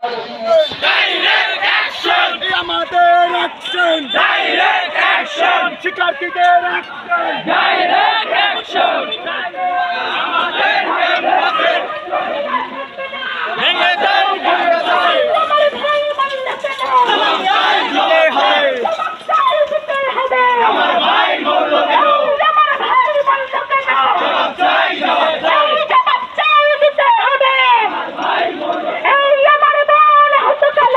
Direct action! আমাদের action! Direct action! শিক্ষার্থীদের action! Direct action! আমাদের ক্যাম্পাসের ভেঙে দাও ভেঙে দাও! আমার ভাই বলল কেন? আমার ভাই বলল কেন? জবাব চাই জবাব চাই! জবাব চাই দিতে হবে! ভাই বলল এই আমার বোন হতো কেন?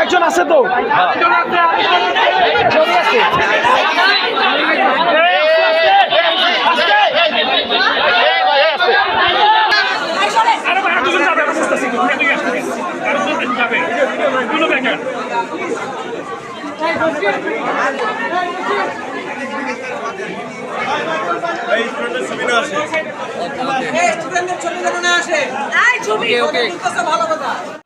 একজন আছে তো এই স্টুডেন্টের ছবি না আসে এই স্টুডেন্টের ছবি যেন না আসে এই ছবি ভালো কথা